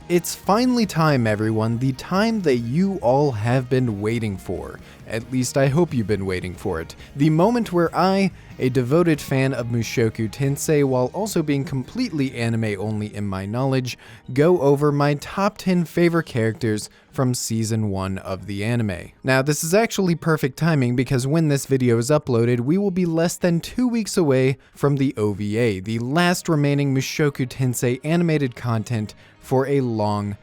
It's finally time, everyone, the time that you all have been waiting for. At least I hope you've been waiting for it. The moment where I, a devoted fan of Mushoku Tensei while also being completely anime only in my knowledge, go over my top 10 favorite characters from season 1 of the anime. Now, this is actually perfect timing because when this video is uploaded, we will be less than 2 weeks away from the OVA, the last remaining Mushoku Tensei animated content for a long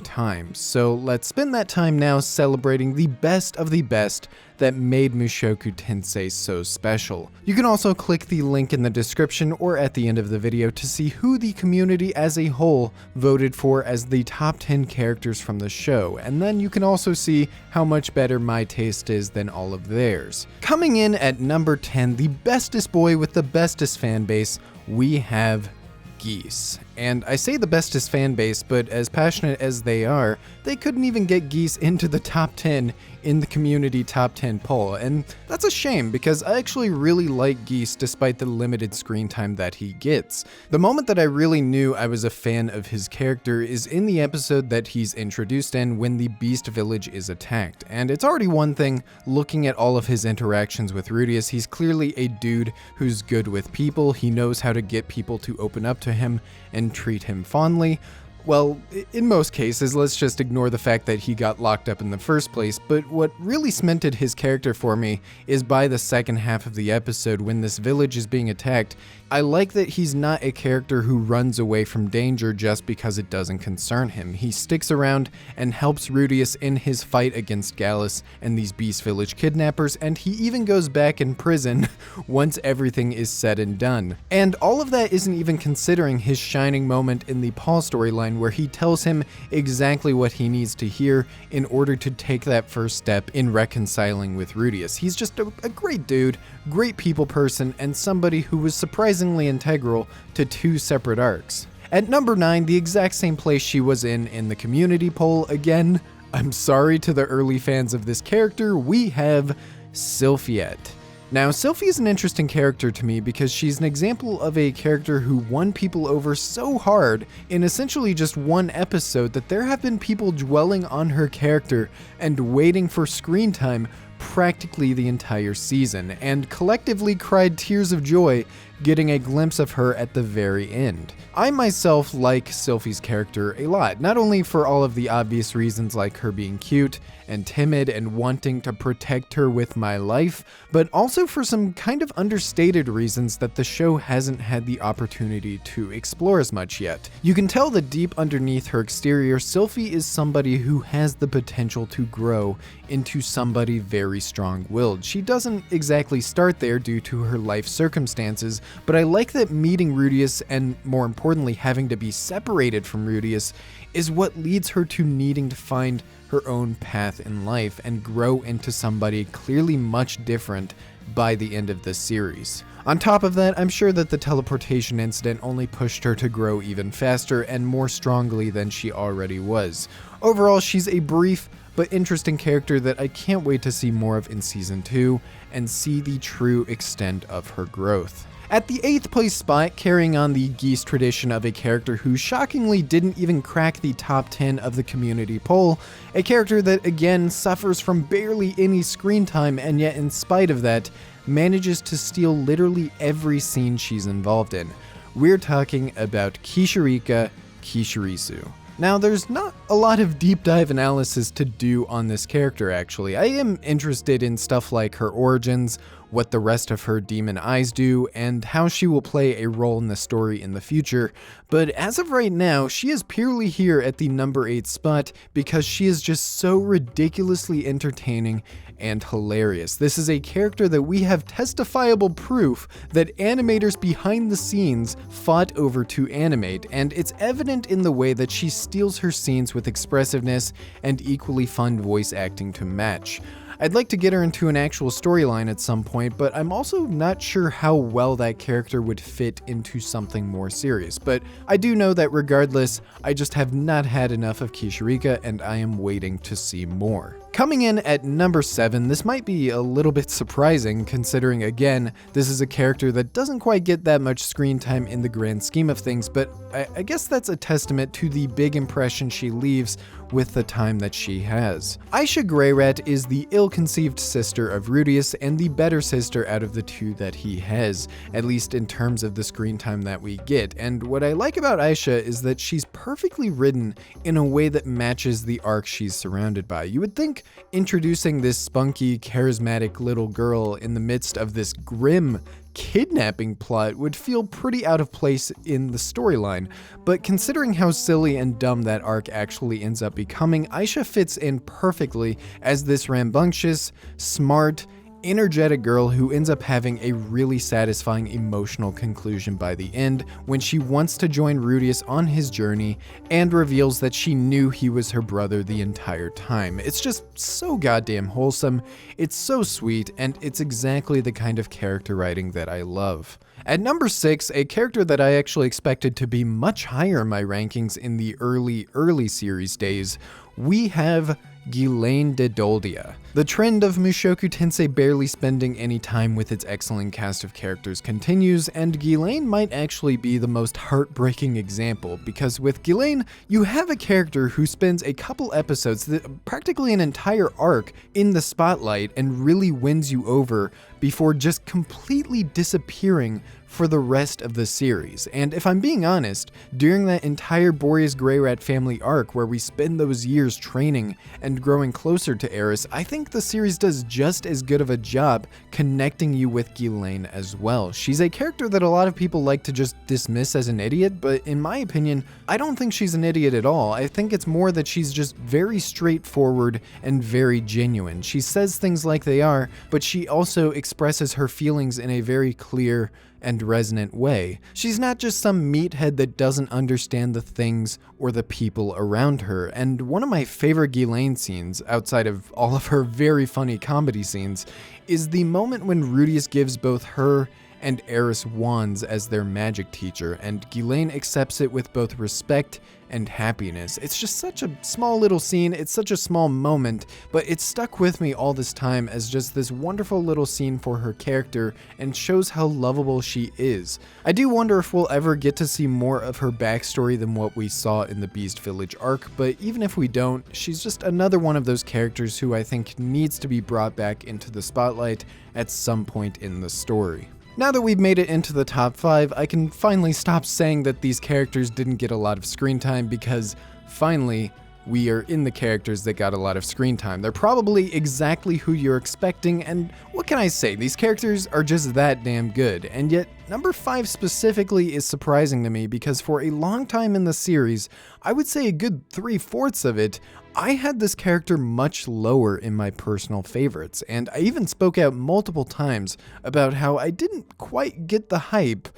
time. So let's spend that time now celebrating the best of the best that made Mushoku Tensei so special. You can also click the link in the description or at the end of the video to see who the community as a whole voted for as the top 10 characters from the show, and then you can also see how much better my taste is than all of theirs. Coming in at number 10, the bestest boy with the bestest fan base, we have Geese. And I say the bestest fan base, but as passionate as they are, they couldn't even get Geese into the top 10 in the community top 10 poll, and that's a shame because I actually really like Geese despite the limited screen time that he gets. The moment that I really knew I was a fan of his character is in the episode that he's introduced in when the Beast Village is attacked, and it's already one thing looking at all of his interactions with Rudeus. He's clearly a dude who's good with people, he knows how to get people to open up to him and treat him fondly. Well, in most cases, let's just ignore the fact that he got locked up in the first place, but what really cemented his character for me is by the second half of the episode when this village is being attacked. I like that he's not a character who runs away from danger just because it doesn't concern him. He sticks around and helps Rudeus in his fight against Gallus and these Beast Village kidnappers, and he even goes back in prison once everything is said and done. And all of that isn't even considering his shining moment in the Paul storyline where he tells him exactly what he needs to hear in order to take that first step in reconciling with Rudeus. He's just a great dude, great people person, and somebody who was surprisingly integral to 2 separate arcs. At number 9, the exact same place she was in the community poll again. I'm sorry to the early fans of this character, we have Sylphiette. Now, Sylphie is an interesting character to me because she's an example of a character who won people over so hard in essentially just one episode that there have been people dwelling on her character and waiting for screen time practically the entire season, and collectively cried tears of joy getting a glimpse of her at the very end. I myself like Sylphie's character a lot, not only for all of the obvious reasons like her being cute and timid and wanting to protect her with my life, but also for some kind of understated reasons that the show hasn't had the opportunity to explore as much yet. You can tell that deep underneath her exterior, Sylphie is somebody who has the potential to grow into somebody very strong-willed. She doesn't exactly start there due to her life circumstances, but I like that meeting Rudeus and, more importantly, having to be separated from Rudeus is what leads her to needing to find her own path in life and grow into somebody clearly much different by the end of this series. On top of that, I'm sure that the teleportation incident only pushed her to grow even faster and more strongly than she already was. Overall, she's a brief but interesting character that I can't wait to see more of in season 2 and see the true extent of her growth. At the 8th place spot, carrying on the Geese tradition of a character who shockingly didn't even crack the top 10 of the community poll, a character that again suffers from barely any screen time and yet in spite of that, manages to steal literally every scene she's involved in. We're talking about Kishirika Kishirisu. Now, there's not a lot of deep dive analysis to do on this character actually. I am interested in stuff like her origins, what the rest of her demon eyes do, and how she will play a role in the story in the future, but as of right now, she is purely here at the number 8 spot because she is just so ridiculously entertaining and hilarious. This is a character that we have testifiable proof that animators behind the scenes fought over to animate, and it's evident in the way that she steals her scenes with expressiveness and equally fun voice acting to match. I'd like to get her into an actual storyline at some point, but I'm also not sure how well that character would fit into something more serious. But I do know that regardless, I just have not had enough of Kishirika and I am waiting to see more. Coming in at number 7, this might be a little bit surprising considering, again, this is a character that doesn't quite get that much screen time in the grand scheme of things, but I guess that's a testament to the big impression she leaves with the time that she has. Aisha Greyrat is the ill-conceived sister of Rudius and the better sister out of the two that he has, at least in terms of the screen time that we get. And what I like about Aisha is that she's perfectly written in a way that matches the arc she's surrounded by. You would think introducing this spunky, charismatic little girl in the midst of this grim kidnapping plot would feel pretty out of place in the storyline, but considering how silly and dumb that arc actually ends up becoming, Aisha fits in perfectly as this rambunctious, smart, energetic girl who ends up having a really satisfying emotional conclusion by the end when she wants to join Rudius on his journey and reveals that she knew he was her brother the entire time. It's just so goddamn wholesome, it's so sweet, and it's exactly the kind of character writing that I love. At number 6, a character that I actually expected to be much higher in my rankings in the early series days, we have Ghislaine de Doldia. The trend of Mushoku Tensei barely spending any time with its excellent cast of characters continues, and Ghislaine might actually be the most heartbreaking example, because with Ghislaine, you have a character who spends a couple episodes, practically an entire arc, in the spotlight and really wins you over before just completely disappearing for the rest of the series. And if I'm being honest, during that entire Boreas Greyrat family arc where we spend those years training and growing closer to Eris, I think the series does just as good of a job connecting you with Ghislaine as well. She's a character that a lot of people like to just dismiss as an idiot, but in my opinion, I don't think she's an idiot at all. I think it's more that she's just very straightforward and very genuine. She says things like they are, but she also expresses her feelings in a very clear and resonant way. She's not just some meathead that doesn't understand the things or the people around her. And one of my favorite Ghislaine scenes, outside of all of her very funny comedy scenes, is the moment when Rudius gives both her and Eris wands as their magic teacher, and Ghislaine accepts it with both respect and happiness. It's just such a small little scene, it's such a small moment, but it stuck with me all this time as just this wonderful little scene for her character and shows how lovable she is. I do wonder if we'll ever get to see more of her backstory than what we saw in the Beast Village arc, but even if we don't, she's just another one of those characters who I think needs to be brought back into the spotlight at some point in the story. Now that we've made it into the top 5, I can finally stop saying that these characters didn't get a lot of screen time, because finally, we are in the characters that got a lot of screen time. They're probably exactly who you're expecting, and what can I say? These characters are just that damn good. And yet, number 5 specifically is surprising to me, because for a long time in the series, I would say a good 3/4 of it, I had this character much lower in my personal favorites, and I even spoke out multiple times about how I didn't quite get the hype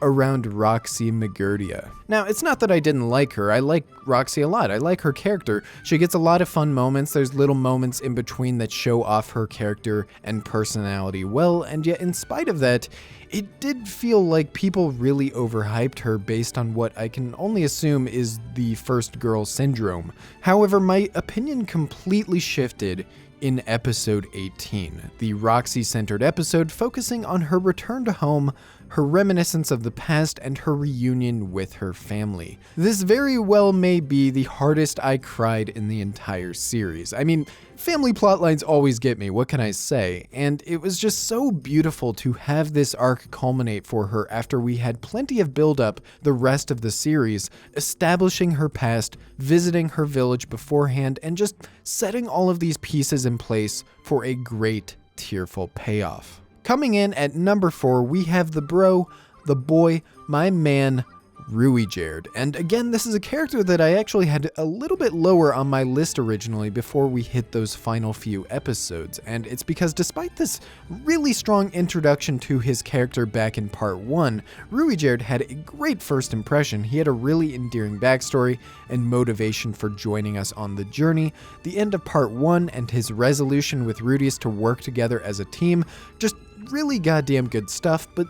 around Roxy Magurdia. Now, it's not that I didn't like her. I like Roxy a lot. I like her character. She gets a lot of fun moments. There's little moments in between that show off her character and personality well, and yet in spite of that, it did feel like people really overhyped her based on what I can only assume is the first girl syndrome. However, my opinion completely shifted in episode 18, the Roxy-centered episode focusing on her return to home, her reminiscence of the past, and her reunion with her family. This very well may be the hardest I cried in the entire series. I mean, family plotlines always get me, what can I say? And it was just so beautiful to have this arc culminate for her after we had plenty of build-up the rest of the series, establishing her past, visiting her village beforehand, and just setting all of these pieces in place for a great, tearful payoff. Coming in at number 4, we have the bro, the boy, my man, Ruijerd. And again, this is a character that I actually had a little bit lower on my list originally before we hit those final few episodes. And it's because despite this really strong introduction to his character back in part 1, Ruijerd had a great first impression. He had a really endearing backstory and motivation for joining us on the journey. The end of part 1 and his resolution with Rudius to work together as a team, just really goddamn good stuff. But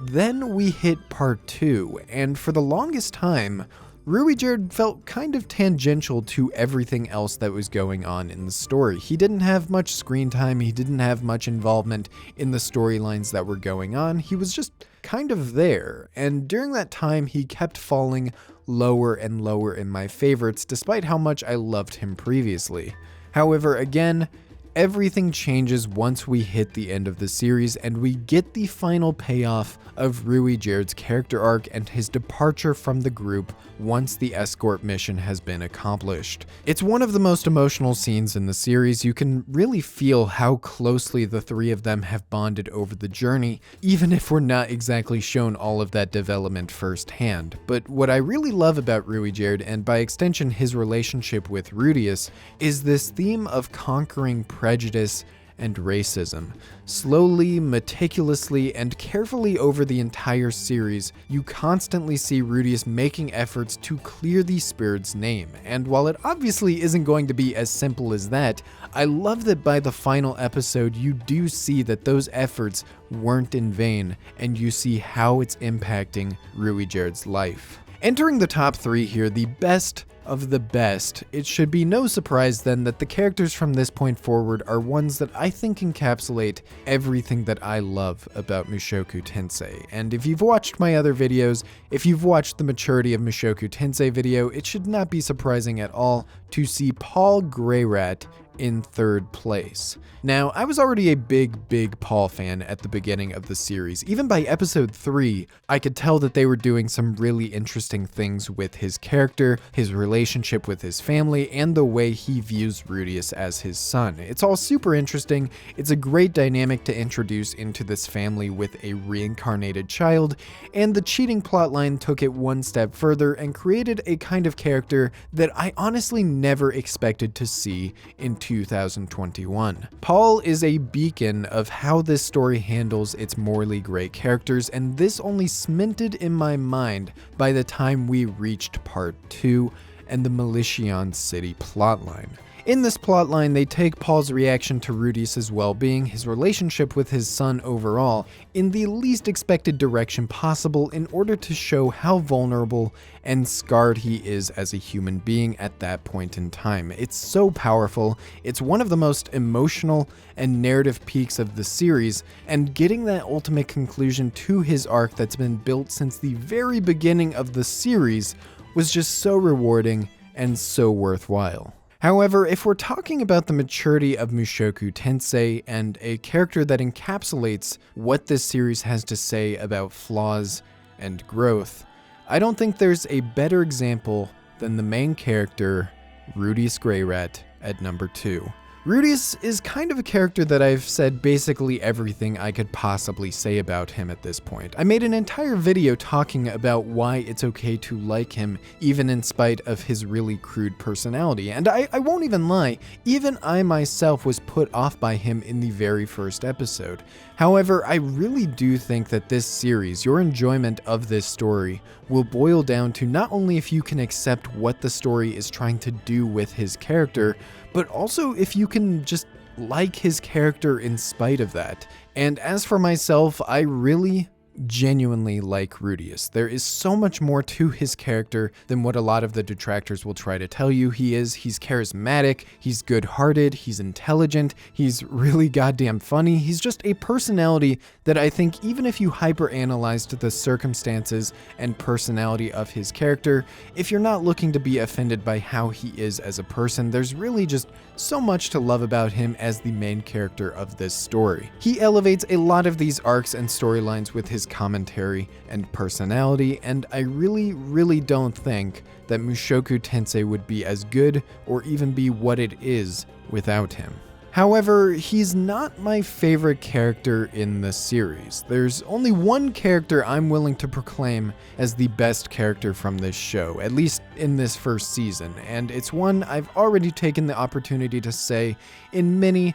then we hit part 2, and for the longest time, Ruijerd felt kind of tangential to everything else that was going on in the story. He didn't have much screen time, he didn't have much involvement in the storylines that were going on, he was just kind of there, and during that time he kept falling lower and lower in my favorites despite how much I loved him previously. However, again, everything changes once we hit the end of the series and we get the final payoff of Ruijerd's character arc and his departure from the group once the escort mission has been accomplished. It's one of the most emotional scenes in the series. You can really feel how closely the three of them have bonded over the journey, even if we're not exactly shown all of that development firsthand. But what I really love about Ruijerd, and by extension his relationship with Rudius, is this theme of conquering prejudice and racism. Slowly, meticulously, and carefully over the entire series, you constantly see Rudius making efforts to clear the spirit's name, and while it obviously isn't going to be as simple as that, I love that by the final episode you do see that those efforts weren't in vain, and you see how it's impacting Ruijerd's life. Entering the top 3 here, the best of the best, it should be no surprise then that the characters from this point forward are ones that I think encapsulate everything that I love about Mushoku Tensei. And if you've watched my other videos, if you've watched the Maturity of Mushoku Tensei video, it should not be surprising at all to see Paul Greyrat in 3rd place. Now, I was already a big Paul fan at the beginning of the series. Even by episode 3, I could tell that they were doing some really interesting things with his character, his relationship with his family, and the way he views Rudius as his son. It's all super interesting. It's a great dynamic to introduce into this family with a reincarnated child, and the cheating plotline took it one step further and created a kind of character that I honestly never expected to see in 2021. Paul is a beacon of how this story handles its morally gray characters, and this only cemented in my mind by the time we reached part 2 and the Militian City plotline. In this plotline, they take Paul's reaction to Rudius' well-being, his relationship with his son overall, in the least expected direction possible in order to show how vulnerable and scarred he is as a human being at that point in time. It's so powerful, it's one of the most emotional and narrative peaks of the series, and getting that ultimate conclusion to his arc that's been built since the very beginning of the series was just so rewarding and so worthwhile. However, if we're talking about the maturity of Mushoku Tensei and a character that encapsulates what this series has to say about flaws and growth, I don't think there's a better example than the main character, Rudius Greyrat, at number 2. Rudius is kind of a character that I've said basically everything I could possibly say about him at this point. I made an entire video talking about why it's okay to like him even in spite of his really crude personality, and I won't even lie, even I myself was put off by him in the very first episode. However, I really do think that this series, your enjoyment of this story, will boil down to not only if you can accept what the story is trying to do with his character, but also if you can just like his character in spite of that. And as for myself, I really genuinely like Rudius. There is so much more to his character than what a lot of the detractors will try to tell you he is. He's charismatic, he's good-hearted, he's intelligent, he's really goddamn funny. He's just a personality that I think even if you hyper-analyzed the circumstances and personality of his character, if you're not looking to be offended by how he is as a person, there's really just so much to love about him as the main character of this story. He elevates a lot of these arcs and storylines with his commentary and personality, and I really don't think that Mushoku Tensei would be as good or even be what it is without him. However, he's not my favorite character in the series. There's only one character I'm willing to proclaim as the best character from this show, at least in this first season, and it's one I've already taken the opportunity to say in many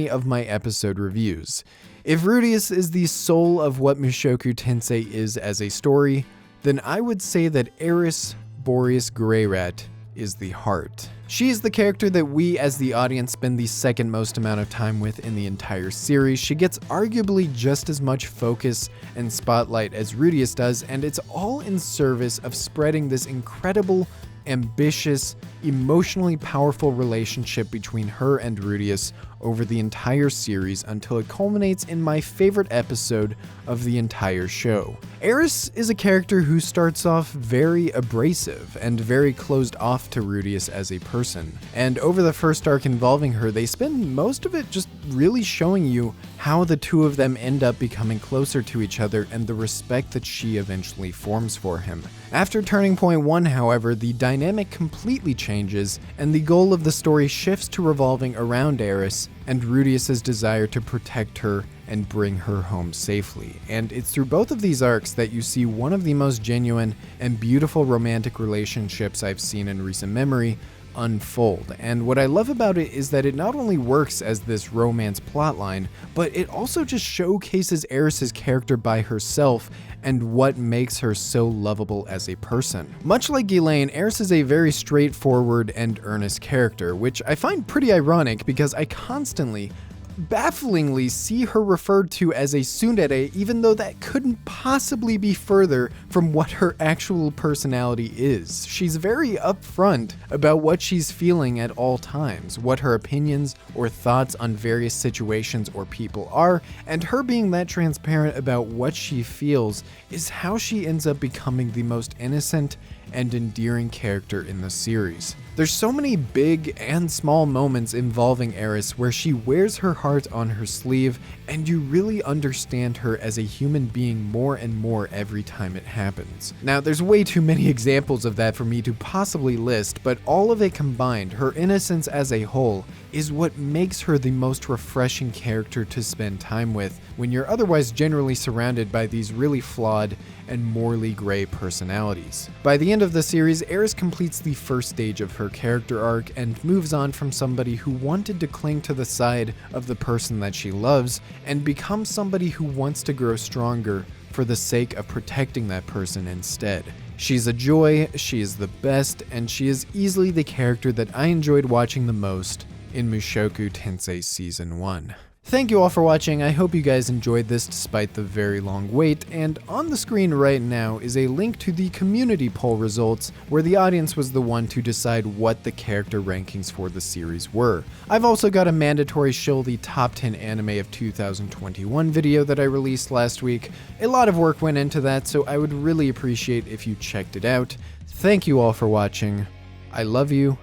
of my episode reviews. If Rudius is the soul of what Mushoku Tensei is as a story, then I would say that Eris Boreas Greyrat is the heart. She is the character that we as the audience spend the second most amount of time with in the entire series. She gets arguably just as much focus and spotlight as Rudeus does, and it's all in service of spreading this incredible, ambitious, emotionally powerful relationship between her and Rudeus over the entire series until it culminates in my favorite episode of the entire show. Eris is a character who starts off very abrasive and very closed off to Rudeus as a person, and over the first arc involving her, they spend most of it just really showing you how the two of them end up becoming closer to each other and the respect that she eventually forms for him. After Turning Point 1, however, the dynamic completely changes, and the goal of the story shifts to revolving around Eris and Rudeus's desire to protect her and bring her home safely. And it's through both of these arcs that you see one of the most genuine and beautiful romantic relationships I've seen in recent memory unfold. And what I love about it is that it not only works as this romance plotline, but it also just showcases Eris's character by herself and what makes her so lovable as a person. Much like Ghislaine, Eris is a very straightforward and earnest character, which I find pretty ironic because I constantly, bafflingly see her referred to as a tsundere, even though that couldn't possibly be further from what her actual personality is. She's very upfront about what she's feeling at all times, what her opinions or thoughts on various situations or people are, and her being that transparent about what she feels is how she ends up becoming the most innocent and endearing character in the series. There's so many big and small moments involving Eris where she wears her heart on her sleeve, and you really understand her as a human being more and more every time it happens. Now, there's way too many examples of that for me to possibly list, but all of it combined, her innocence as a whole, is what makes her the most refreshing character to spend time with when you're otherwise generally surrounded by these really flawed and morally gray personalities. By the end of the series, Eris completes the first stage of her character arc and moves on from somebody who wanted to cling to the side of the person that she loves and becomes somebody who wants to grow stronger for the sake of protecting that person instead. She's a joy, she is the best, and she is easily the character that I enjoyed watching the most in Mushoku Tensei Season 1. Thank you all for watching. I hope you guys enjoyed this despite the very long wait, and on the screen right now is a link to the community poll results where the audience was the one to decide what the character rankings for the series were. I've also got a mandatory shill the top 10 anime of 2021 video that I released last week. A lot of work went into that, so I would really appreciate if you checked it out. Thank you all for watching. I love you,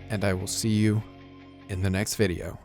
and I will see you in the next video.